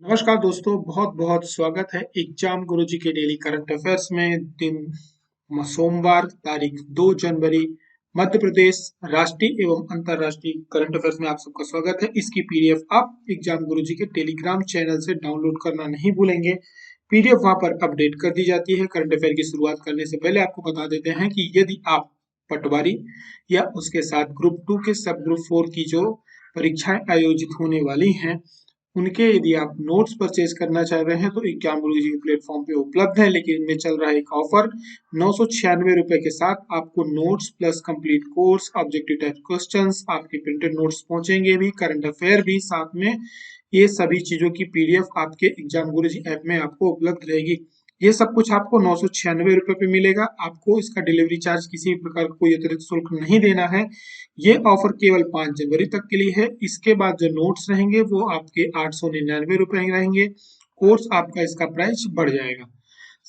नमस्कार दोस्तों, बहुत बहुत स्वागत है एग्जाम गुरुजी के डेली करंट अफेयर्स में। दिन सोमवार, तारीख 2 जनवरी। मध्य प्रदेश राष्ट्रीय एवं अंतर्राष्ट्रीय करंट अफेयर्स में आप सबका स्वागत है। इसकी पीडीएफ आप एग्जाम गुरुजी के टेलीग्राम चैनल से डाउनलोड करना नहीं भूलेंगे। पीडीएफ वहां पर अपडेट कर दी जाती है। करंट अफेयर की शुरुआत करने से पहले आपको बता देते हैं कि यदि आप पटवारी या उसके साथ ग्रुप 2 के सब ग्रुप 4 की जो परीक्षाएं आयोजित होने वाली हैं, उनके यदि आप नोट्स परचेज करना चाह रहे हैं तो एग्जाम गुरुजी के प्लेटफॉर्म पे उपलब्ध है। लेकिन इनमें चल रहा है एक ऑफर, 996 रुपए के साथ आपको notes plus complete course, objective type questions, आपके प्रिंटेड नोट्स पहुंचेंगे भी, करंट अफेयर भी साथ में। ये सभी चीजों की पीडीएफ आपके एग्जाम गुरुजी ऐप में आपको उपलब्ध रहेगी। ये सब कुछ आपको 996 रुपए पे मिलेगा। आपको इसका डिलीवरी चार्ज किसी भी प्रकार का कोई अतिरिक्त शुल्क नहीं देना है। ये ऑफर केवल 5 जनवरी तक के लिए है। इसके बाद जो नोट्स रहेंगे वो आपके 899 रुपए रहेंगे। कोर्स आपका इसका प्राइस बढ़ जाएगा।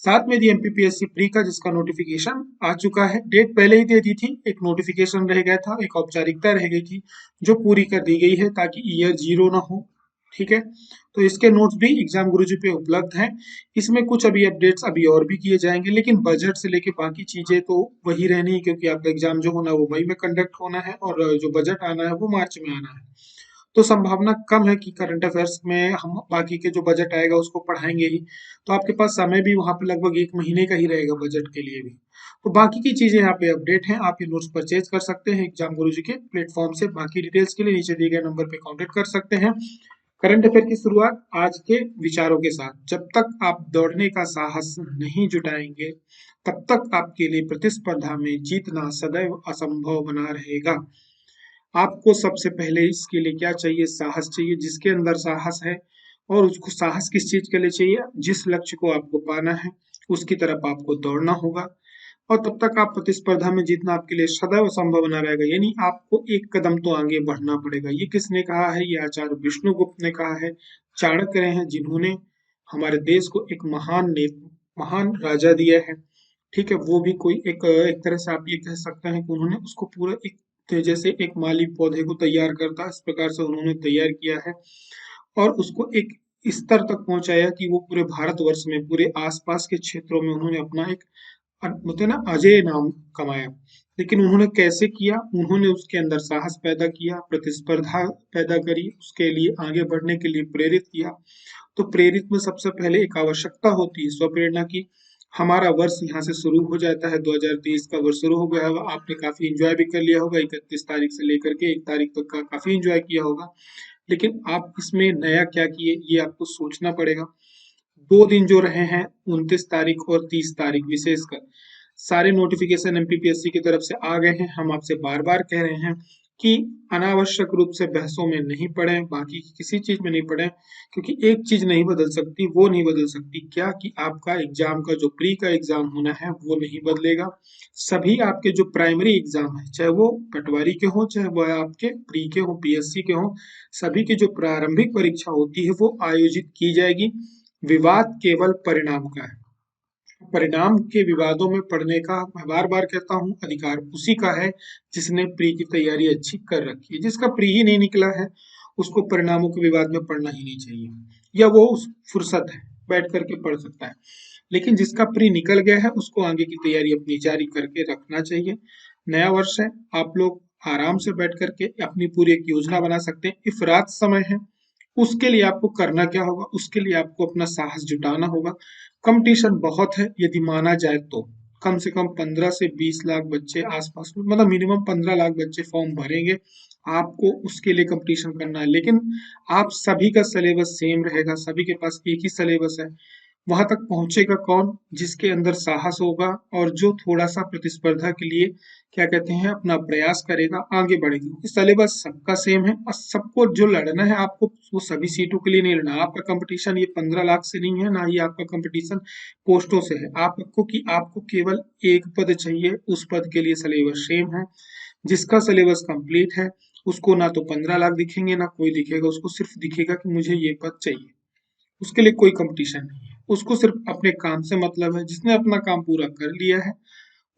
साथ में दी एमपीपीएससी प्री का जिसका नोटिफिकेशन आ चुका है, डेट पहले ही दे दी थी, एक नोटिफिकेशन रह गया था, एक औपचारिकता रह गई थी जो पूरी कर दी गई है ताकि ईयर जीरो ना हो। ठीक है, तो इसके नोट्स भी एग्जाम गुरुजी पे उपलब्ध हैं। इसमें कुछ अभी अपडेट्स अभी और भी किए जाएंगे, लेकिन बजट से लेके बाकी चीजें तो वही रहनी है, क्योंकि आपका एग्जाम जो होना है वो मई में कंडक्ट होना है और जो बजट आना है वो मार्च में आना है। तो संभावना कम है कि करंट अफेयर्स में हम बाकी के जो बजट आएगा उसको पढ़ाएंगे ही। तो आपके पास समय भी वहां पे लगभग 1 महीने का ही रहेगा बजट के लिए भी। तो बाकी की चीजें यहाँ पे अपडेट हैं, आप ये नोट्स परचेज कर सकते हैं एग्जाम गुरुजी के प्लेटफॉर्म से। बाकी डिटेल्स के लिए नीचे दिए गए नंबर पे कांटेक्ट कर सकते हैं। करंट अफेयर की शुरुआत आज के विचारों के साथ। जब तक आप दौड़ने का साहस नहीं जुटाएंगे, तब तक आपके लिए प्रतिस्पर्धा में जीतना सदैव असंभव बना रहेगा। आपको सबसे पहले इसके लिए क्या चाहिए? साहस चाहिए। जिसके अंदर साहस है, और उसको साहस किस चीज के लिए चाहिए? जिस लक्ष्य को आपको पाना है उसकी तरफ आपको दौड़ना होगा। और तब तक आप प्रतिस्पर्धा में जीतना आपके लिए सदैव संभव बना रहेगा, यानी आपको एक कदम तो आगे बढ़ना पड़ेगा। ये किसने कहा है? ये आचार्य विष्णुगुप्त ने कहा है। चाणक्य रहे हैं जिन्होंने हमारे देश को एक महान राजा दिया है। ठीक है, वो भी कोई एक तरह से आप ये कह सकते हैं कि उन्होंने उसको पूरा एक, तो जैसे एक माली पौधे को तैयार करता है, इस प्रकार से उन्होंने तैयार किया है और उसको एक स्तर तक पहुंचाया कि वो पूरे भारतवर्ष में, पूरे आसपास के क्षेत्रों में उन्होंने अपना एक बोलते हैं ना अजय नाम कमाया। लेकिन उन्होंने कैसे किया? उन्होंने उसके अंदर साहस पैदा किया, प्रतिस्पर्धा पैदा करी, उसके लिए आगे बढ़ने के लिए प्रेरित किया। तो प्रेरित में सबसे पहले एक आवश्यकता होती है स्वप्रेरणा की। हमारा वर्ष यहाँ से शुरू हो जाता है, 2023 का वर्ष शुरू हो गया होगा। आपने काफी एंजॉय भी कर लिया होगा, 31 तारीख से लेकर के 1 तारीख तक का काफी एंजॉय किया होगा। लेकिन आप इसमें नया क्या किए, ये आपको सोचना पड़ेगा। 2 दिन जो रहे हैं, 29 तारीख और 30 तारीख विशेषकर, सारे नोटिफिकेशन एमपीपीएससी की तरफ से आ गए हैं। हम आपसे बार बार कह रहे हैं कि अनावश्यक रूप से बहसों में नहीं पड़े, बाकी किसी चीज में नहीं पड़े, क्योंकि एक चीज नहीं बदल सकती, वो नहीं बदल सकती क्या कि आपका एग्जाम का जो प्री का एग्जाम होना है वो नहीं बदलेगा। सभी आपके जो प्राइमरी एग्जाम है, चाहे वो पटवारी के हो, चाहे वो आपके प्री के हो, पीएससी के हो, सभी की जो प्रारंभिक परीक्षा होती है वो आयोजित की जाएगी। विवाद केवल परिणाम का है। परिणाम के विवादों में पड़ने का, मैं बार बार कहता हूं, अधिकार उसी का है जिसने प्री की तैयारी अच्छी कर रखी है। जिसका प्री ही नहीं निकला है उसको परिणामों के विवाद में पढ़ना ही नहीं चाहिए, या वो उस फुर्सत है बैठ करके पढ़ सकता है। लेकिन जिसका प्री निकल गया है उसको आगे की तैयारी अपनी जारी करके रखना चाहिए। नया वर्ष है, आप लोग आराम से बैठ करके अपनी पूरी एक योजना बना सकते हैं। इफरात समय है, उसके लिए आपको करना क्या होगा? उसके लिए आपको अपना साहस जुटाना होगा। कंपटीशन बहुत है, यदि माना जाए तो कम से कम 15 से 20 लाख बच्चे आसपास में, मतलब मिनिमम 15 लाख बच्चे फॉर्म भरेंगे। आपको उसके लिए कंपटीशन करना है, लेकिन आप सभी का सिलेबस सेम रहेगा, सभी के पास एक ही सिलेबस है। वहां तक पहुंचेगा कौन? जिसके अंदर साहस होगा और जो थोड़ा सा प्रतिस्पर्धा के लिए क्या कहते हैं अपना प्रयास करेगा, आगे बढ़ेगा। क्योंकि सिलेबस सबका सेम है और सबको जो लड़ना है आपको, वो सभी सीटों के लिए नहीं लड़ना। आपका कंपटीशन ये 15 लाख से नहीं है, ना ही आपका कंपटीशन पोस्टों से है। आपको कि आपको केवल एक पद चाहिए, उस पद के लिए सिलेबस सेम है। जिसका सिलेबस कंप्लीट है उसको ना तो 15 लाख दिखेंगे ना कोई दिखेगा, उसको सिर्फ दिखेगा कि मुझे ये पद चाहिए। उसके लिए कोई कंपटीशन नहीं है, उसको सिर्फ अपने काम से मतलब है। जिसने अपना काम पूरा कर लिया है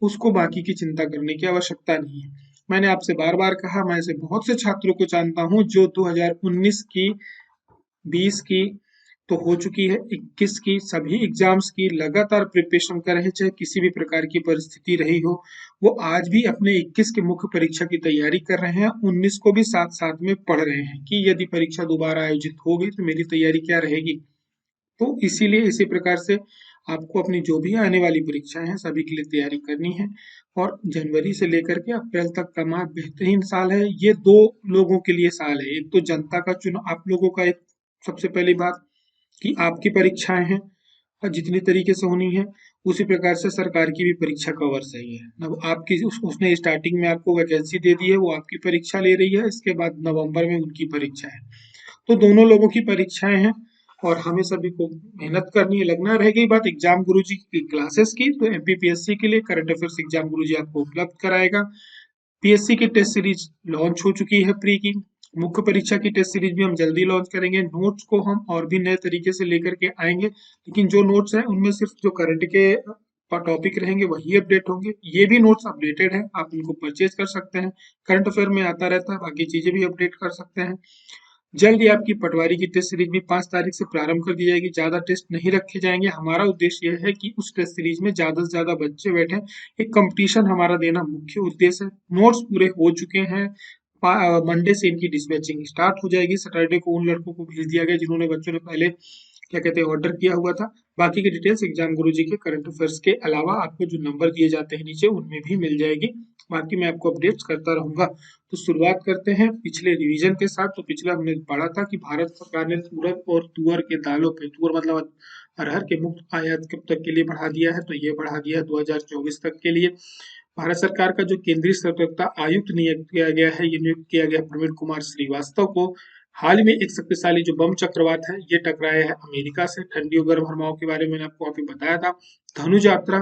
उसको बाकी की चिंता करने की आवश्यकता नहीं है। मैंने आपसे बार बार कहा, मैं ऐसे बहुत से छात्रों को जानता हूं जो 2019 की, 20 की, तो हो चुकी है। 21 की सभी एग्जाम्स की लगातार प्रिपरेशन कर रहे हैं, चाहे किसी भी प्रकार की परिस्थिति रही हो। वो आज भी अपने 21 की मुख्य परीक्षा की तैयारी कर रहे हैं, 19 को भी साथ साथ में पढ़ रहे हैं कि यदि परीक्षा दोबारा आयोजित हो गई तो मेरी तैयारी क्या रहेगी। तो इसीलिए इसी प्रकार से आपको अपनी जो भी आने वाली परीक्षाएं हैं सभी के लिए तैयारी करनी है। और जनवरी से लेकर के अप्रैल तक का माह बेहतरीन साल है। ये दो लोगों के लिए साल है, एक तो जनता का चुनाव, आप लोगों का एक सबसे पहली बात कि आपकी परीक्षाएं हैं और जितनी तरीके से होनी है उसी प्रकार से सरकार की भी परीक्षा का वर्ष है ये। अब आपकी उसने स्टार्टिंग में आपको वैकेंसी दे दी है, वो आपकी परीक्षा ले रही है, इसके बाद नवंबर में उनकी परीक्षा है। तो दोनों लोगों की परीक्षाएं हैं और हमें सभी को मेहनत करनी है, लगना। रह गई बात एग्जाम गुरुजी की क्लासेस की, तो एमपीपीएससी के लिए करंट अफेयर्स एग्जाम गुरुजी आपको उपलब्ध कराएगा। पीएससी की टेस्ट सीरीज लॉन्च हो चुकी है प्री की। मुख्य परीक्षा की टेस्ट सीरीज भी हम जल्दी लॉन्च करेंगे। नोट्स को हम और भी नए तरीके से लेकर के आएंगे, लेकिन जो नोट्स हैं उनमें सिर्फ जो करंट के टॉपिक रहेंगे वही अपडेट होंगे। ये भी नोट्स अपडेटेड है, आप इनको परचेज कर सकते हैं। करंट अफेयर में आता रहता है, बाकी चीजें भी अपडेट कर सकते हैं। जल्द ही आपकी पटवारी की टेस्ट सीरीज भी 5 तारीख से प्रारंभ कर दी जाएगी। ज्यादा टेस्ट नहीं रखे जाएंगे। हमारा उद्देश्य यह है कि उस टेस्ट सीरीज में ज्यादा से ज्यादा बच्चे बैठे, एक कंपटीशन हमारा देना मुख्य उद्देश्य है। नोट्स पूरे हो चुके हैं। मंडे से इनकी डिस्पैचिंग स्टार्ट हो जाएगी। सैटरडे को उन लड़कों को भेज दिया गया जिन्होंने बच्चों ने पहले क्या कहते हैं ऑर्डर किया हुआ था। बाकी की डिटेल्स एग्जाम गुरुजी के करंट अफेयर्स के अलावा आपको जो नंबर दिए जाते हैं नीचे उनमें भी मिल जाएगी। बाकी मैं आपको अपडेट्स करता रहूंगा। तो शुरुआत करते हैं पिछले रिवीजन के साथ। तो पिछला हमने पढ़ा था कि भारत सरकार ने उड़द और तुअर के दालों पे, तुअर मतलब अरहर के मुक्त आयात कब तक के लिए बढ़ा दिया है, तो ये बढ़ा दिया है 2024 तक के लिए। भारत सरकार का जो केंद्रीय सतर्कता आयुक्त नियुक्त किया गया है, ये नियुक्त किया गया प्रवीण कुमार श्रीवास्तव को। हाल ही में एक शक्तिशाली जो बम चक्रवात है ये टकराया है अमेरिका से। ठंडी और गर्म हवाओं के बारे में मैंने आपको अभी बताया था। धनु यात्रा,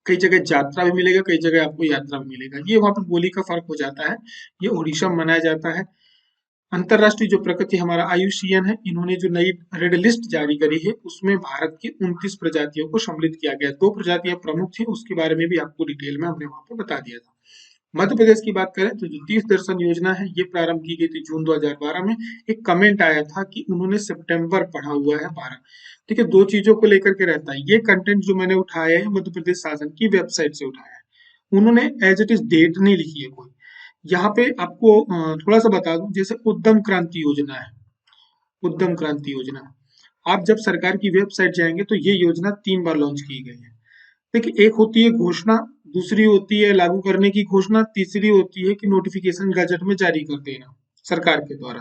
कई जगह यात्रा भी मिलेगा, कई जगह आपको यात्रा भी मिलेगा, ये वहां पर बोली का फर्क हो जाता है। ये ओडिशा में मनाया जाता है। अंतरराष्ट्रीय जो प्रकृति हमारा आयुसीएन है, इन्होंने जो नई रेड लिस्ट जारी करी है उसमें भारत की 29 प्रजातियों को सम्मिलित किया गया। 2 प्रजातियां प्रमुख थी, उसके बारे में भी आपको डिटेल में हमने वहां पे बता दिया था। मध्य प्रदेश की बात करें तो जो तीर्थ दर्शन योजना है ये प्रारंभ की गई थी जून 2012 में। एक कमेंट आया था कि उन्होंने सितंबर पढ़ा हुआ है 12। ठीक है, दो चीजों को लेकर के रहता है। ये कंटेंट जो मैंने उठाया है मध्य प्रदेश शासन की वेबसाइट से उठाया है। उन्होंने एज इट इज डेट नहीं लिखी है कोई। यहाँ पे आपको थोड़ा सा बता दूं, जैसे उद्यम क्रांति योजना है। उद्यम क्रांति योजना, आप जब सरकार की वेबसाइट जाएंगे तो ये योजना 3 बार लॉन्च की गई है। देखिए, एक होती है घोषणा, दूसरी होती है लागू करने की घोषणा, तीसरी होती है कि नोटिफिकेशन गजट में जारी कर देना सरकार के द्वारा।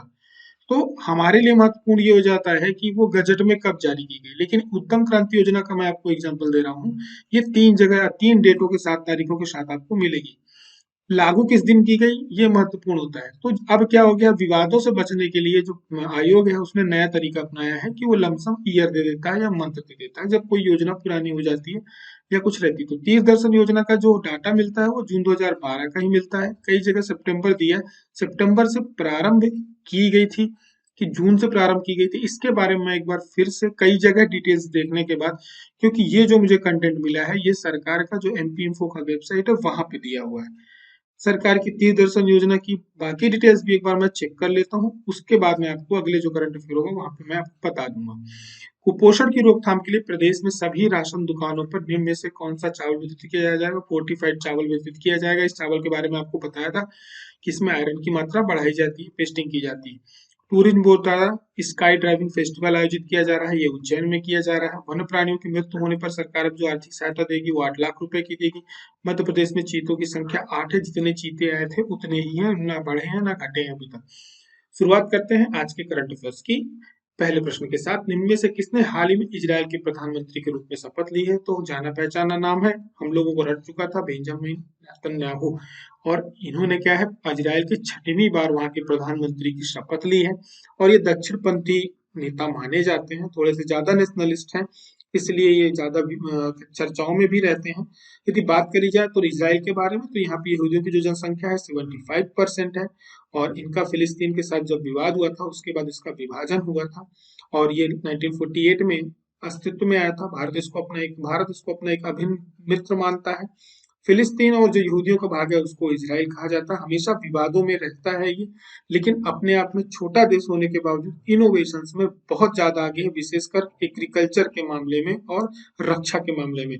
तो हमारे लिए महत्वपूर्ण ये हो जाता है कि वो गजट में कब जारी की गई। लेकिन उत्तम क्रांति योजना का मैं आपको एग्जांपल दे रहा हूँ, ये 3 जगह 3 डेटों के साथ, तारीखों के साथ आपको मिलेगी। लागू किस दिन की गई ये महत्वपूर्ण होता है। तो अब क्या हो गया, विवादों से बचने के लिए जो आयोग है उसने नया तरीका अपनाया है कि वो लमसम ईयर दे देता है या मंथ दे देता है जब कोई योजना पुरानी हो जाती है या कुछ रहती है। तो तीर्थ दर्शन योजना का जो डाटा मिलता है वो जून 2012 का ही मिलता है। कई जगह सितंबर दिया है। सितंबर से प्रारंभ की गई थी कि जून से प्रारंभ की गई थी, इसके बारे में एक बार फिर से कई जगह डिटेल्स देखने के बाद, क्योंकि ये जो मुझे कंटेंट मिला है ये सरकार का जो एमपी इन्फो का वेबसाइट है वहां पे दिया हुआ है। सरकार की तीर्थ दर्शन योजना की बाकी डिटेल्स भी एक बार मैं चेक कर लेता हूँ, उसके बाद में आपको अगले जो करंट अफेयर होगा वहां पे मैं आपको बता दूंगा। कुपोषण की रोकथाम के लिए प्रदेश में सभी राशन दुकानों पर निम्न में से कौन सा चावल वितरित किया जाएगा? फोर्टिफाइड चावल वितरित किया जाएगा। इस चावल के बारे में आपको बताया था कि इसमें आयरन की मात्रा बढ़ाई जाती है, पेस्टिंग की जाती है। टूरिज्म बोर्ड द्वारा स्काई ड्राइविंग फेस्टिवल आयोजित किया जा रहा है, ये उज्जैन में किया जा रहा है। वन्य प्राणियों की मृत्यु होने पर सरकार अब जो आर्थिक सहायता देगी वो 8 लाख रुपए की देगी। मध्य प्रदेश में चीतों की संख्या 8 है, जितने चीते आए थे उतने ही हैं, ना बढ़े हैं ना घटे हैं अभी तक। शुरुआत करते हैं आज के करंट अफेयर्स की पहले प्रश्न के साथ। निम्न में से किसने हाल ही में इजराइल के प्रधानमंत्री के रूप में शपथ ली है? तो जाना पहचाना नाम है, हम लोगों को रट चुका था, बेंजामिन नेतन्याहू। और इन्होंने क्या है, इजराइल की 6वीं बार वहां के प्रधानमंत्री की शपथ ली है। और ये दक्षिणपंथी नेता माने जाते हैं, थोड़े से ज्यादा नेशनलिस्ट हैं, इसलिए ये ज्यादा चर्चाओं में भी रहते हैं। यदि बात करी जाए तो इजराइल के बारे में, तो यहाँ पे यहूदियों की जो जनसंख्या है 75% है। और इनका फिलिस्तीन के साथ जब विवाद हुआ था उसके बाद इसका विभाजन हुआ था और ये 1948 में अस्तित्व में आया था। भारत इसको अपना एक अभिन्न मित्र मानता है। फिलिस्तीन और जो यहूदियों का भाग है उसको इजराइल कहा जाता है। हमेशा विवादों में रहता है ये, लेकिन अपने आप में छोटा देश होने के बावजूद इनोवेशंस में बहुत ज्यादा आगे है, विशेषकर एग्रीकल्चर के मामले में और रक्षा के मामले में।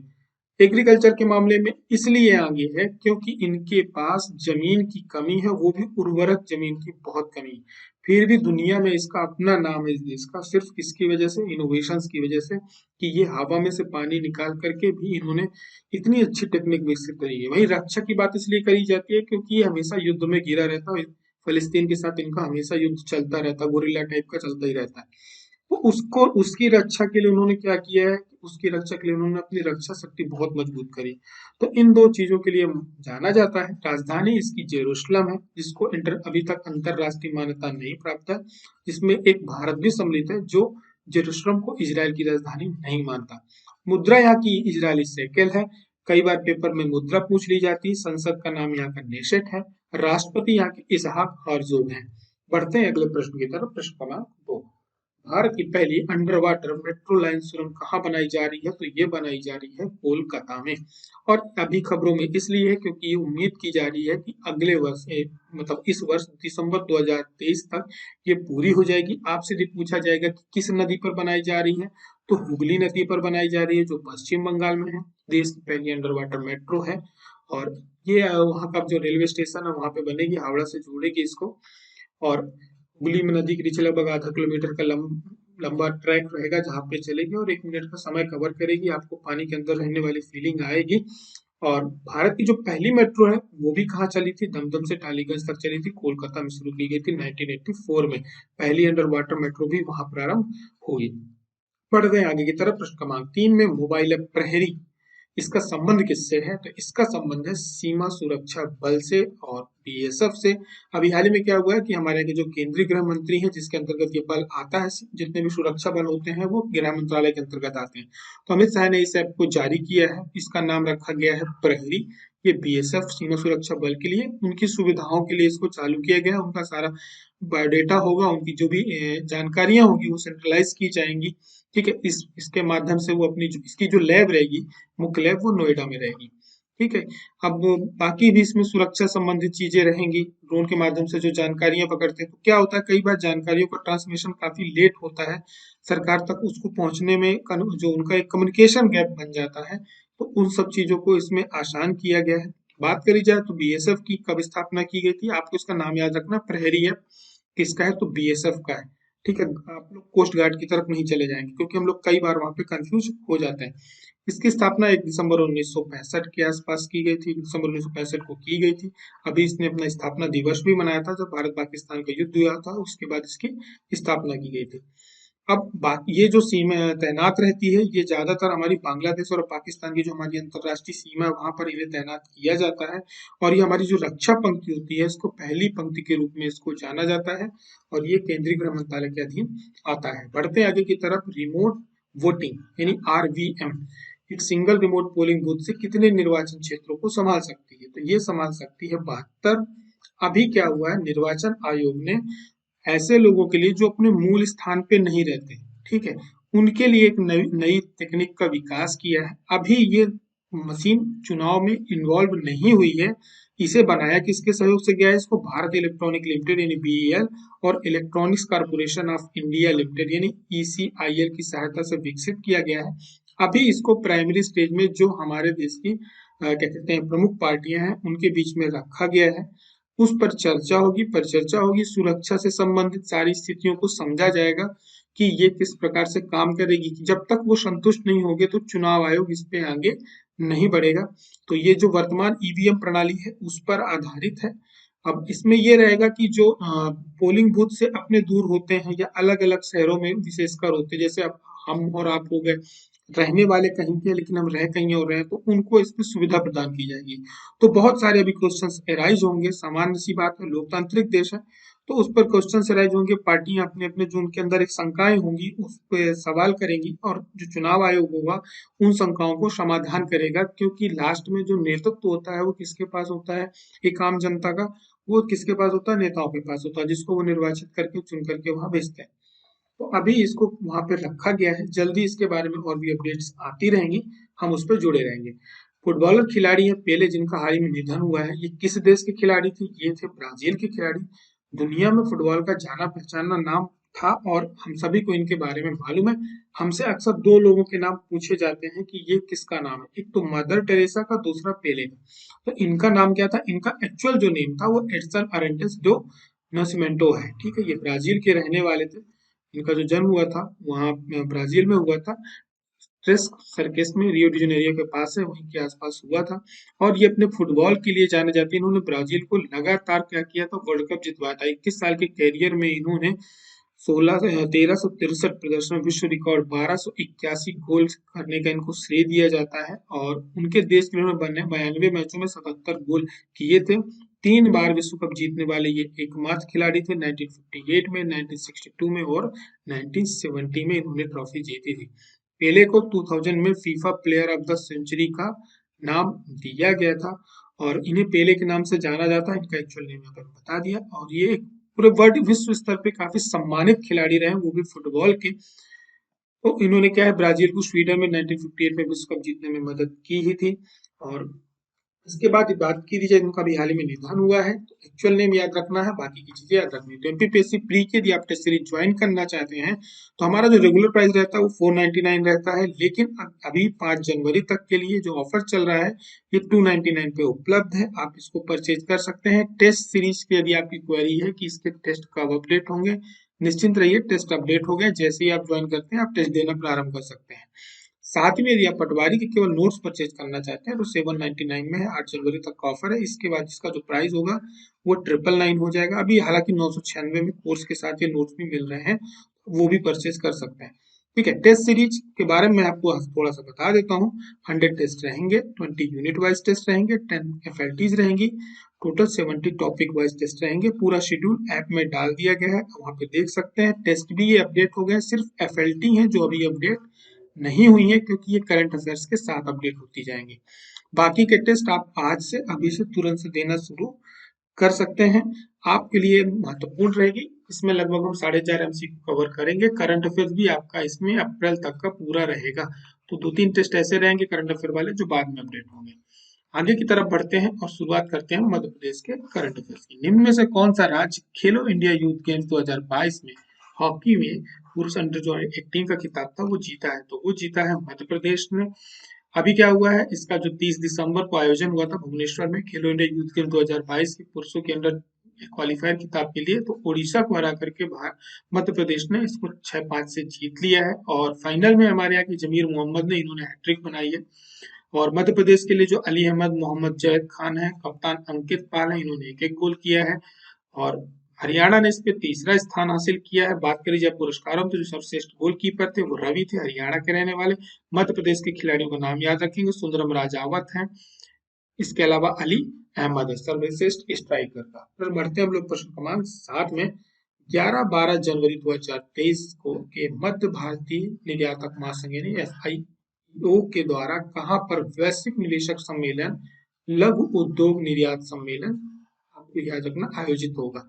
एग्रीकल्चर के मामले में इसलिए आगे है क्योंकि इनके पास जमीन की कमी है, वो भी उर्वरक जमीन की बहुत कमी है। फिर भी दुनिया में इसका अपना नाम है इस देश का, सिर्फ किसकी वजह से, इनोवेशंस की वजह से, कि ये हवा में से पानी निकाल करके भी इन्होंने इतनी अच्छी टेक्निक विकसित करी है। वहीं रक्षा की बात इसलिए करी जाती है क्योंकि ये हमेशा युद्ध में घिरा रहता है। फलस्तीन के साथ इनका हमेशा युद्ध चलता रहता है, गोरिल्ला टाइप का चलता ही रहता है। तो उसको उसकी रक्षा के लिए उन्होंने क्या किया है, उसकी रक्षा के लिए उन्होंने अपनी रक्षा शक्ति बहुत मजबूत करी। तो इन दो चीजों के लिए जाना जाता है। राजधानी इसकी जेरूसलम है, जिसको अभी तक अंतरराष्ट्रीय मान्यता नहीं प्राप्त है, जिसमें एक भारत भी सम्मिलित है जो जेरूसलम को इजराइल की राजधानी नहीं मानता। मुद्रा यहाँ की इजरायली शेकेल है। कई बार पेपर में मुद्रा पूछ ली जाती है। संसद का नाम यहाँ का नेशेट है। राष्ट्रपति यहाँ के इसहाक हर्जोग हैं। बढ़ते हैं अगले प्रश्न की तरफ। प्रश्न क्रमांक 2, भारत की पहली अंडर वाटर मेट्रो लाइन सुरंग कहाँ बनाई जा रही है? तो ये बनाई जा रही है कोलकाता में। और अभी खबरों में इसलिए है क्योंकि ये उम्मीद की जा रही है कि अगले वर्ष मतलब इस वर्ष दिसंबर 2023 तक ये पूरी हो जाएगी। आपसे भी पूछा जाएगा कि किस नदी पर बनाई जा रही है, तो हुगली नदी पर बनाई जा रही है, जो पश्चिम बंगाल में है। देश की पहली अंडर वाटर मेट्रो है। और ये वहाँ का जो रेलवे स्टेशन है वहाँ पे बनेगी, हावड़ा से जोड़ेगी इसको। और हुगली में नदी के नीचे लगभग आधा किलोमीटर का लंबा ट्रैक रहेगा जहाँ पे चलेगी और 1 मिनट का समय कवर करेगी। आपको पानी के अंदर रहने वाली फीलिंग आएगी। और भारत की जो पहली मेट्रो है वो भी कहाँ चली थी? दमदम से टालीगंज तक चली थी, कोलकाता में शुरू की गई थी 1984 में। पहली अंडर वाटर मेट्रो भी वहां प्रारंभ हुई। बढ़ गए आगे की तरफ। प्रश्न क्रमांक 3 में मोबाइल ऐप प्रहरी, इसका संबंध किससे है? तो इसका संबंध है सीमा सुरक्षा बल से और बीएसएफ से। अभी हाल ही में क्या हुआ है कि हमारे के जो केंद्रीय गृह मंत्री हैं, जिसके अंतर्गत ये बल आता है, जितने भी सुरक्षा बल होते हैं वो गृह मंत्रालय के अंतर्गत आते हैं। तो अमित शाह ने इस ऐप को जारी किया है। इसका नाम रखा गया है प्रहरी। ये बीएसएफ सीमा सुरक्षा बल के लिए, उनकी सुविधाओं के लिए इसको चालू किया गया है। उनका सारा बायोडेटा होगा, उनकी जो भी जानकारियां होगी वो सेंट्रलाइज की जाएंगी। ठीक है, इसके माध्यम से वो अपनी इसकी जो लैब रहेगी, मुख्य लैब, वो नोएडा में रहेगी। ठीक है। अब बाकी भी इसमें सुरक्षा संबंधित चीजें रहेंगी। ड्रोन के माध्यम से जो जानकारियां पकड़ते हैं, तो क्या होता है, कई बार जानकारियों का ट्रांसमिशन काफी लेट होता है, सरकार तक उसको पहुंचने में जो उनका एक कम्युनिकेशन गैप बन जाता है। तो उन सब चीजों को इसमें आसान किया गया है। बात करी जाए तो बीएसएफ की कब स्थापना की गई थी, आपको इसका नाम याद रखना, प्रहरी है। किसका है? तो बीएसएफ का है। ठीक है, आप लोग कोस्ट गार्ड की तरफ नहीं चले जाएंगे क्योंकि हम लोग कई बार वहां पे कंफ्यूज हो जाते हैं। इसकी स्थापना 1 दिसंबर 1965 के आसपास की गई थी, दिसंबर 1965 को की गई थी। अभी इसने अपना स्थापना दिवस भी मनाया था, जब भारत पाकिस्तान का युद्ध हुआ था, उसके बाद इसकी स्थापना की गई थी। अब बाकी ये जो सीमा तैनात रहती है, ये ज्यादातर हमारी बांग्लादेश और पाकिस्तान की जो हमारी अंतरराष्ट्रीय सीमा है वहां पर इन्हें तैनात किया जाता है। और ये हमारी जो रक्षा पंक्ति होती है, इसको पहली पंक्ति के रूप में इसको जाना जाता है। और ये केंद्रीय गृह मंत्रालय के अधीन आता है। बढ़ते आगे की तरफ। रिमोट वोटिंग यानी आरवीएम एक सिंगल रिमोट पोलिंग बूथ से कितने निर्वाचन क्षेत्रों को संभाल सकती है? तो ये संभाल सकती है 72। अभी क्या हुआ है, निर्वाचन आयोग ने ऐसे लोगों के लिए जो अपने मूल स्थान पे नहीं रहते, ठीक है, उनके लिए एक नई नई तकनीक का विकास किया है। अभी ये मशीन चुनाव में इन्वॉल्व नहीं हुई है। इसे बनाया किसके सहयोग से गया है? इसको भारत इलेक्ट्रॉनिक लिमिटेड यानी बीईएल और electronics corporation of India limited यानी ईसीआईएल की सहायता से विकसित किया गया है। अभी इसको प्राइमरी स्टेज में जो हमारे देश की क्या कहते हैं प्रमुख पार्टियां हैं उनके बीच में रखा गया है। उस पर चर्चा होगी, परिचर्चा होगी, सुरक्षा से संबंधित सारी स्थितियों को समझा जाएगा कि ये किस प्रकार से काम करेगी। जब तक वो संतुष्ट नहीं होंगे तो चुनाव आयोग इस पे आगे नहीं बढ़ेगा। तो ये जो वर्तमान ईवीएम प्रणाली है उस पर आधारित है। अब इसमें ये रहेगा कि जो पोलिंग बूथ से अपने दूर होते हैं या अलग अलग शहरों में विशेषकर होते हैं, जैसे अब हम और आप हो गए, रहने वाले कहीं के लेकिन हम रह कहीं और रहे हैं, तो उनको इसमें सुविधा प्रदान की जाएगी। तो बहुत सारे अभी क्वेश्चंस एराइज होंगे, सामान्य सी बात है, लोकतांत्रिक देश है, तो उस पर क्वेश्चंस एराइज होंगे। पार्टियां अपने अपने जो उनके अंदर एक शंकाएं होंगी उस पर सवाल करेंगी और जो चुनाव आयोग होगा उन शंकाओं को समाधान करेगा। क्योंकि लास्ट में जो नेतृत्व होता है वो किसके पास होता है, एक आम जनता का, वो किसके पास होता है? नेताओं के पास होता है, जिसको वो निर्वाचित करके चुन करके वहां भेजते हैं। तो अभी इसको वहां पे रखा गया है। जल्दी इसके बारे में और भी अपडेट्स आती रहेंगी, हम उस पर जुड़े रहेंगे। फुटबॉलर खिलाड़ी है पेले जिनका हाल ही में निधन हुआ है। ये किस देश के खिलाड़ी थे? ये थे ब्राजील के खिलाड़ी। दुनिया में फुटबॉल का जाना पहचाना नाम था और हम सभी को इनके बारे में मालूम है। हमसे अक्सर दो लोगों के नाम पूछे जाते हैं कि ये किसका नाम है, एक तो मदर टेरेसा का, दूसरा पेले का। तो इनका नाम क्या था? इनका एक्चुअल जो नेम था वो एडसन अरेंटेस डो नसिमेंटो है। ठीक है, ये ब्राजील के रहने वाले थे। इनका जो जन्म हुआ था वहाँ ब्राजील में हुआ था। ट्रेस सर्किस में, रियो डी जेनेरियो के पास है, वहीं के आसपास हुआ था। और ये अपने फुटबॉल के लिए जाने जाते हैं। इन्होंने ब्राजील को लगातार क्या किया था? वर्ल्ड कप जितवाया था। 21 साल के कैरियर में इन्होंने 1363 प्रदर्शन, विश्व रिकॉर्ड 1281 गोल करने का इनको श्रेय दिया जाता है। और उनके देश के लिए उन्होंने 92 मैचों में 77 गोल किए थे। 3 बार विश्व कप जीतने वाले ये एकमात्र खिलाड़ी थे। 1958 में, 1962 में और 1970 में इन्होंने ट्रॉफी जीती थी। पेले को 2000 में FIFA player of the century का नाम दिया गया था और इन्हें पेले के नाम से जाना जाता है। इनका एक्चुअल नेम यहाँ पर बता दिया। और ये पूरे वर्ल्ड विश्व स्तर पे काफी सम्मानित खिलाड़ी रहे, वो भी फुटबॉल के। तो इन्होंने क्या है, ब्राजील को स्वीडन में 1958 में विश्व कप जीतने में मदद की ही थी। और इसके बाद बात की जाए, इनका भी हाल ही में निधन हुआ है। तो एक्चुअल नेम याद रखना है, बाकी की चीजें याद रखनी है। तो एमपीपीएससी प्री के यदि आप टेस्ट सीरीज ज्वाइन करना चाहते हैं तो हमारा जो रेगुलर प्राइस रहता है वो 499 रहता है, लेकिन अभी 5 जनवरी तक के लिए जो ऑफर चल रहा है ये 299 पे उपलब्ध है। आप इसको परचेज कर सकते हैं। टेस्ट सीरीज की यदि आपकी क्वेरी है कि इसके टेस्ट कब अपडेट होंगे, निश्चिंत रहिए, टेस्ट अपडेट हो गए। जैसे ही आप ज्वाइन करते हैं आप टेस्ट देना प्रारंभ कर सकते हैं। साथ में यदि आप पटवारी के केवल नोट्स परचेज करना चाहते हैं तो 799 में है। 8 जनवरी तक का ऑफर है। इसके बाद इसका जो प्राइस होगा वो 999 हो जाएगा। अभी हालांकि 996 में कोर्स के साथ ये नोट्स भी मिल रहे हैं, वो भी परचेज कर सकते हैं। ठीक है, टेस्ट सीरीज के बारे में आपको थोड़ा सा बता देता हूँ। 100 टेस्ट रहेंगे, 20 यूनिट वाइज टेस्ट रहेंगे, 10 एफएलटीज रहेंगी, टोटल 70 टॉपिक वाइज टेस्ट रहेंगे। पूरा शेड्यूल ऐप में डाल दिया गया है, वहां पे देख सकते हैं। टेस्ट भी ये अपडेट हो गए, सिर्फ एफएलटी है जो अभी अपडेट नहीं हुई है, क्योंकि ये करंट अफेयर्स के साथ अपडेट होती जाएंगी। बाकी के टेस्ट आप आज से, अभी से तुरंत से देना शुरू कर सकते हैं। आपके लिए महत्वपूर्ण रहेगी। इसमें लगभग हम 4.5 एमसीक्यू कवर करेंगे। करंट अफेयर्स भी आपका इसमें अप्रैल तक का पूरा रहेगा। तो 2-3 टेस्ट ऐसे रहेंगे करंट अफेयर वाले जो बाद में अपडेट होंगे। आगे की तरफ बढ़ते हैं और शुरुआत करते हैं मध्य प्रदेश के करंट अफेयर्स की। निम्न में से कौन सा राज्य खेलो इंडिया यूथ गेम्स 2022 में हॉकी में पुरुष अंडर जो 18 का खिताब था वो जीता है? तो वो जीता है मध्य प्रदेश ने। अभी क्या हुआ है, इसका जो 30 दिसंबर को आयोजन हुआ था भुवनेश्वर में खेलो इंडिया यूथ गेम 2022 की पुरुषों के अंडर क्वालिफायर खिताब के लिए, तो ओडिशा को हरा करके मध्य प्रदेश ने इसको 6-5 से जीत लिया है। और फाइनल में हमारे यहाँ की जमीर मोहम्मद ने, इन्होंने हैट्रिक बनाई है। और मध्य प्रदेश के लिए जो अली अहमद, मोहम्मद जैद खान है, कप्तान अंकित पाल है, इन्होंने एक एक गोल किया है। और हरियाणा ने इस पे तीसरा स्थान हासिल किया है। बात करी जाए पुरस्कारों तो जो सर्वश्रेष्ठ गोलकीपर थे वो रवि थे, हरियाणा के रहने वाले। मध्य प्रदेश के खिलाड़ियों का नाम याद रखेंगे, सुंदरम राजावत हैं, इसके अलावा अली अहमद है सर्वश्रेष्ठ स्ट्राइकर का। फिर बढ़ते हैं हम लोग प्रश्न क्रमांक 7 में। 11-12 जनवरी 2023 को के मध्य भारतीय निर्यातक महासंघ यानी एफआईओ के द्वारा कहां पर वैश्विक निवेशक सम्मेलन, लघु उद्योग निर्यात सम्मेलन, आपको याद रखना, आयोजित होगा?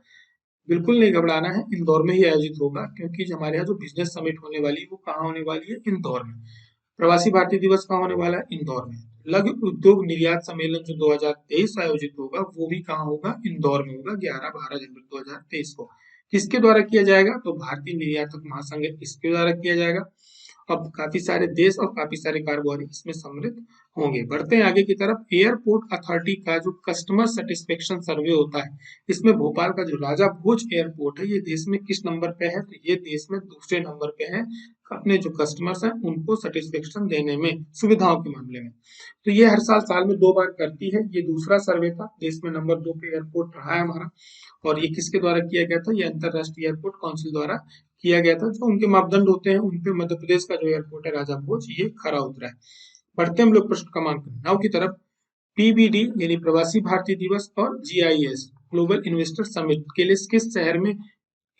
बिल्कुल नहीं घबराना है, इंदौर में ही आयोजित होगा, क्योंकि जो हमारे यहाँ जो बिजनेस समिट होने वाली है वो कहाँ होने वाली है? इंदौर में। प्रवासी भारतीय दिवस कहाँ होने वाला है? इंदौर में। लघु उद्योग निर्यात सम्मेलन जो 2023 आयोजित होगा वो भी कहाँ होगा? इंदौर में होगा, 11-12 जनवरी 2023 को। किसके द्वारा किया जाएगा? तो भारतीय निर्यातक महासंघ इसके द्वारा किया जाएगा। अब काफी सारे देश और काफी सारे कारोबारी इसमें सम्मिलित होंगे। बढ़ते हैं आगे की तरफ। एयरपोर्ट अथॉरिटी का जो कस्टमर सेटिस्फेक्शन सर्वे होता है, इसमें भोपाल का जो राजा भोज एयरपोर्ट है ये देश में किस नंबर पे है? तो ये देश में दूसरे नंबर पे है अपने जो कस्टमर्स हैं उनको सेटिस्फेक्शन देने में, सुविधाओं के मामले में। तो ये हर साल में 2 बार करती है। ये दूसरा सर्वे था, देश में नंबर 2 पे एयरपोर्ट रहा है हमारा। और ये किसके द्वारा किया गया था? ये अंतरराष्ट्रीय एयरपोर्ट काउंसिल द्वारा किया गया था। जो उनके मापदंड होते हैं उन पे मध्य प्रदेश का जो एयरपोर्ट है राजा भोज, ये खरा उतरा है। बढ़ते हम लोग प्रश्न क्रमांक 9 की तरफ। पीबीडी यानी प्रवासी भारतीय दिवस और जीआईएस ग्लोबल इन्वेस्टर समिट के लिए किस शहर में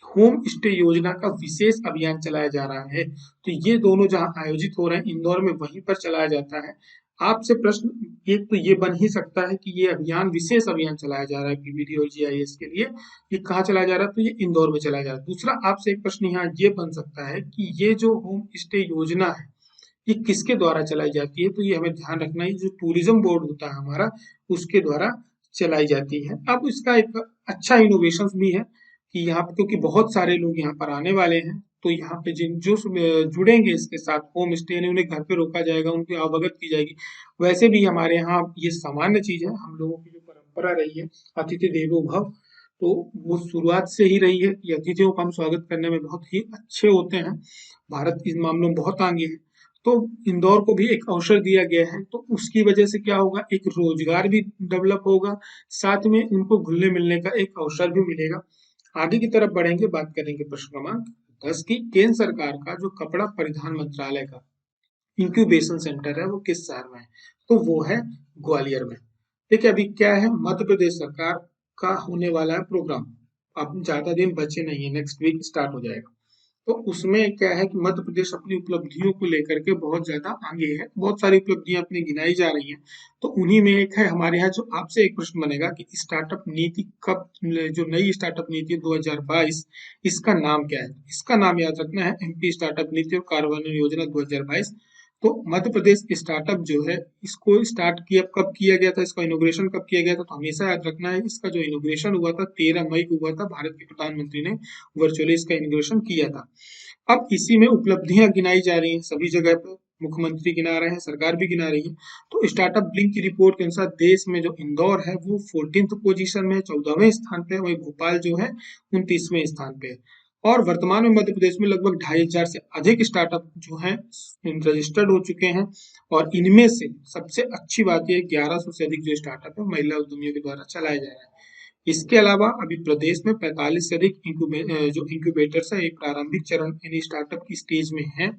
होम स्टे योजना का विशेष अभियान चलाया जा रहा है? तो ये दोनों जहां आयोजित हो रहे हैं इंदौर में, वहीं पर चलाया जाता है। आपसे प्रश्न एक तो ये बन ही सकता है कि ये अभियान, विशेष अभियान चलाया जा रहा है पीबीडी और जीआईएस के लिए, ये कहाँ चलाया जा रहा है? तो ये इंदौर में चलाया जा रहा है। दूसरा आपसे एक प्रश्न यहाँ ये बन सकता है कि ये जो होम स्टे योजना है ये किसके द्वारा चलाई जाती है, तो ये हमें ध्यान रखना है, जो टूरिज्म बोर्ड होता है हमारा, उसके द्वारा चलाई जाती है। अब इसका एक अच्छा इनोवेशन भी है कि यहाँ पे, क्योंकि बहुत सारे लोग यहाँ पर आने वाले हैं, तो यहाँ पे जिन जो जुड़ेंगे इसके साथ, होम स्टे यानी उन्हें घर पे रोका जाएगा, उनकी अवगत की जाएगी। वैसे भी हमारे यहाँ ये सामान्य चीज है, हम लोगों की जो परंपरा रही है अतिथि देवो भव, तो वो शुरुआत से ही रही है कि अतिथियों का हम स्वागत करने में बहुत ही अच्छे होते हैं। भारत इस मामलों में बहुत आगे है। तो इंदौर को भी एक अवसर दिया गया है, तो उसकी वजह से क्या होगा, एक रोजगार भी डेवलप होगा, साथ में उनको घुलने मिलने का एक अवसर भी मिलेगा। आगे की तरफ बढ़ेंगे, बात करेंगे प्रश्न क्रमांक 10 की। केंद्र सरकार का जो कपड़ा परिधान मंत्रालय का इंक्यूबेशन सेंटर है वो किस शहर में है, तो वो है ग्वालियर में। देखिए अभी क्या है, मध्य प्रदेश सरकार का होने वाला है प्रोग्राम, अब ज्यादा दिन बचे नहीं है, नेक्स्ट वीक स्टार्ट हो जाएगा। तो उसमें क्या है कि मध्य प्रदेश अपनी उपलब्धियों को लेकर के बहुत ज्यादा आगे है, बहुत सारी उपलब्धियां अपनी गिनाई जा रही हैं। तो उन्हीं में एक है हमारे यहाँ, जो आपसे एक प्रश्न बनेगा कि स्टार्टअप नीति कब, जो नई स्टार्टअप नीति 2022, इसका नाम क्या है। इसका नाम याद रखना है, एमपी स्टार्टअप नीति और कार्यान्वयन योजना 2022। तो मध्य प्रदेश स्टार्टअप जो है, इसको स्टार्ट किया कब किया गया था, इसका इनोग्रेशन कब किया गया था, तो हमेशा याद रखना है, इसका जो इनोग्रेशन हुआ था 13 मई को हुआ था, भारत के प्रधानमंत्री ने वर्चुअली इसका इनोग्रेशन किया था। अब इसी में उपलब्धियां गिनाई जा रही हैं सभी जगह पे, मुख्यमंत्री गिना रहे हैं, सरकार भी गिना रही है। तो स्टार्टअप ब्लिंक की रिपोर्ट के अनुसार देश में जो इंदौर है वो 14th पोजीशन में, 14वें स्थान पे है, वही भोपाल जो है 29वें स्थान पे है। और वर्तमान में मध्य प्रदेश में लगभग 2500 से अधिक स्टार्टअप जो हैं रजिस्टर्ड हो चुके हैं, और इनमें से सबसे अच्छी बात यह है 1100 से अधिक जो स्टार्टअप है महिला उद्यमियों के द्वारा चलाए जा रहे हैं। इसके अलावा अभी प्रदेश में 45 से अधिक जो इंक्यूबेटर्स है, एक प्रारंभिक चरण यानी स्टार्टअप की स्टेज में है।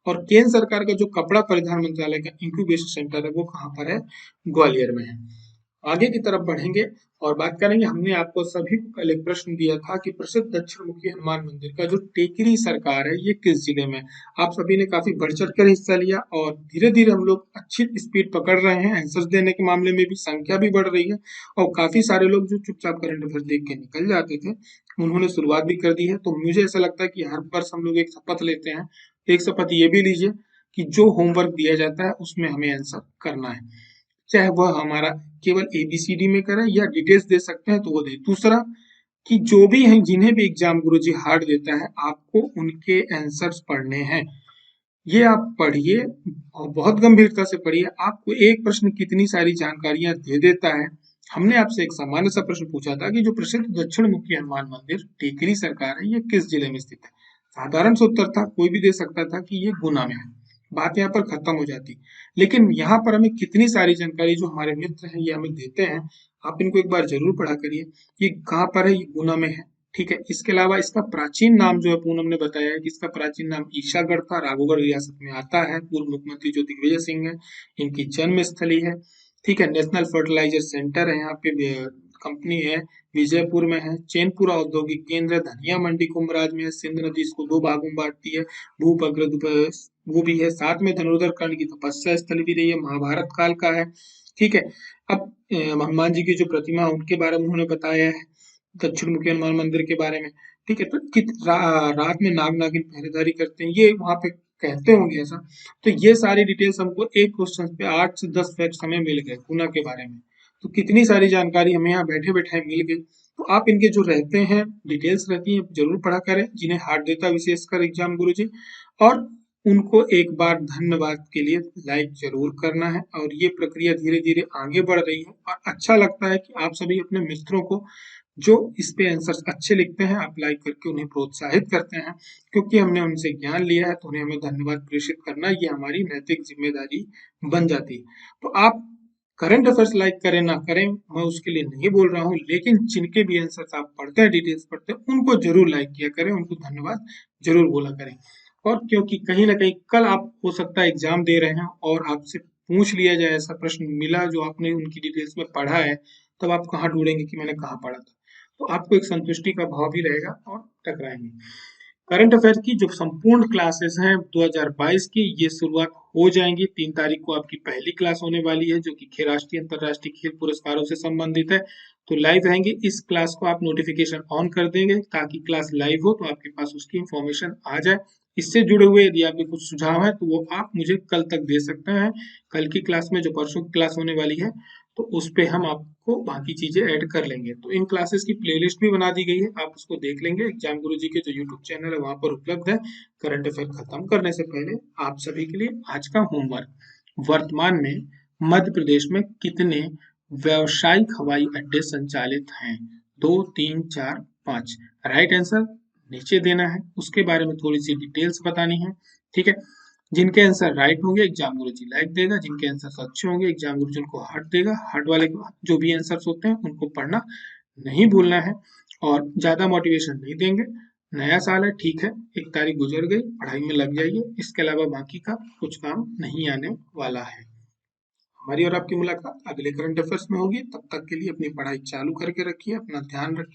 और केंद्र सरकार का जो कपड़ा परिधान मंत्रालय का इंक्यूबेशन सेंटर है वो कहाँ पर है, ग्वालियर में है। आगे की तरफ बढ़ेंगे और बात करेंगे, हमने आपको सभी को कल एक प्रश्न दिया था कि प्रसिद्ध दक्षिण मुखी हनुमान मंदिर का जो टेकरी सरकार है ये किस जिले में। आप सभी ने काफी बढ़ चढ़ कर हिस्सा लिया और धीरे धीरे हम लोग अच्छी स्पीड पकड़ रहे हैं, आंसर्स देने के मामले में भी संख्या भी बढ़ रही है। और काफी सारे लोग जो चुपचाप करंट अफेयर देख के निकल जाते थे, उन्होंने शुरुआत भी कर दी है। तो मुझे ऐसा लगता है कि हर वर्ष हम लोग एक शपथ लेते हैं, एक शपथ ये भी लीजिए कि जो होमवर्क दिया जाता है उसमें हमें आंसर करना है, चाहे वह हमारा केवल एबीसीडी में करें या डिटेल्स दे सकते हैं तो वो दे। दूसरा कि जो भी हैं, जिन्हें भी एग्जाम गुरुजी हार्ड देता है, आपको उनके आंसर्स पढ़ने हैं। ये आप पढ़िए और बहुत गंभीरता से पढ़िए। आपको एक प्रश्न कितनी सारी जानकारियां दे देता है। हमने आपसे एक सामान्य सा प्रश्न पूछा था कि जो प्रसिद्ध दक्षिण मुखी हनुमान मंदिर टेकरी सरकार है ये किस जिले में स्थित है। साधारण सा उत्तर था, कोई भी दे सकता था कि ये गुना में है, बात यहाँ पर खत्म हो जाती। लेकिन यहाँ पर हमें कितनी सारी जानकारी जो हमारे मित्र हैं ये हमें देते हैं, आप इनको एक बार जरूर पढ़ा करिए। ये कहाँ पर है, ये गुना में है, ठीक है। इसके अलावा इसका प्राचीन नाम जो है, पूनम ने बताया है कि इसका प्राचीन नाम ईशागढ़ था, राघोगढ़ रियासत में आता है। पूर्व मुख्यमंत्री जो दिग्विजय सिंह है, इनकी जन्म स्थली है, ठीक है। नेशनल फर्टिलाइजर सेंटर है यहाँ पे, कंपनी है विजयपुर में है। चैनपुरा औद्योगिक केंद्र है, धनिया मंडी कुंभराज में है। सिंध नदी इसको दो भागों में बांटती है, भूपग्र वो भी है। साथ में धनुर्धर कर्ण की तपस्या स्थल भी रही है, महाभारत काल का है, ठीक है। अब हनुमान जी की जो प्रतिमा है उनके बारे में उन्होंने बताया है, दक्षिण मुखी हनुमान मंदिर के बारे में, ठीक है। तो रात में नाग नागिन पहरेदारी करते हैं, ये वहां पे कहते होंगे ऐसा। तो ये सारी डिटेल्स हमको एक क्वेश्चन पे 8 से 10 फैक्ट्स हमें मिल गए गुना के बारे में। तो कितनी सारी जानकारी हमें यहाँ बैठे बैठे मिल गई। तो आप इनके जो रहते हैं डिटेल्स रहती है जरूर पढ़ा करें, जिन्हें हार्ड देता विशेषकर एग्जाम गुरुजी। और उनको एक बार धन्यवाद के लिए लाइक जरूर करना है। और ये प्रक्रिया धीरे धीरे आगे बढ़ रही है और अच्छा लगता है कि आप सभी अपने मित्रों को जो इस पे आंसर्स अच्छे लिखते हैं आप लाइक करके उन्हें प्रोत्साहित करते हैं, क्योंकि हमने उनसे ज्ञान लिया है तो उन्हें हमें धन्यवाद प्रेषित करना, ये हमारी नैतिक जिम्मेदारी बन जाती है। तो आप करंट अफेयर्स लाइक करें ना करें, मैं उसके लिए नहीं बोल रहा हूँ, लेकिन जिनके भी आंसर्स आप पढ़ते हैं, डिटेल्स पढ़ते हैं, उनको जरूर लाइक किया करें, उनको धन्यवाद जरूर बोला करें। और क्योंकि कहीं ना कहीं कल आप हो सकता है एग्जाम दे रहे हैं और आपसे पूछ लिया जाए, ऐसा प्रश्न मिला जो आपने उनकी डिटेल्स में पढ़ा है, तब आप कहाँ ढूंढेंगे कि मैंने कहाँ पढ़ा था। तो आपको एक संतुष्टि का भाव भी रहेगा और टकराएंगे। करंट अफेयर की जो संपूर्ण क्लासेस हैं 2022 की, ये शुरुआत हो जाएंगी। 3 तारीख को आपकी पहली क्लास होने वाली है, जो कि राष्ट्रीय अंतरराष्ट्रीय खेल पुरस्कारों से संबंधित है। तो लाइव रहेंगे, इस क्लास को आप नोटिफिकेशन ऑन कर देंगे ताकि क्लास लाइव हो तो आपके पास उसकी इंफॉर्मेशन आ जाए। इससे जुड़े हुए यदि आपके कुछ सुझाव हैं तो वो आप मुझे कल तक दे सकते हैं। कल की क्लास में जो परसों की क्लास होने वाली है तो उस पे हम आपको बाकी चीजें ऐड कर लेंगे। तो इन क्लासेस की प्लेलिस्ट भी बना दी गई है, आप उसको देख लेंगे। एग्जाम गुरुजी के जो यूट्यूब चैनल है वहां पर उपलब्ध है। करंट अफेयर खत्म करने से पहले आप सभी के लिए आज का होमवर्क, वर्तमान में मध्य प्रदेश में कितने व्यावसायिक हवाई अड्डे संचालित हैं? 2, 3, 4, 5। राइट आंसर नीचे देना है, उसके बारे में थोड़ी सी डिटेल्स बतानी है। ठीक है, जिनके आंसर राइट होंगे एग्जाम गुरुजी लाइक देगा, जिनके आंसर अच्छे होंगे एग्जाम गुरुजी उनको हार्ट देगा। हार्ट वाले जो भी आंसर्स होते हैं उनको पढ़ना नहीं भूलना है और ज्यादा मोटिवेशन नहीं देंगे। नया साल है, ठीक है, एक तारीख गुजर गई, पढ़ाई में लग जाइए, इसके अलावा बाकी का कुछ काम नहीं आने वाला है। हमारी और आपकी मुलाकात अगले करंट अफेयर्स में होगी, तब तक के लिए अपनी पढ़ाई चालू करके रखिए, अपना ध्यान रखिए।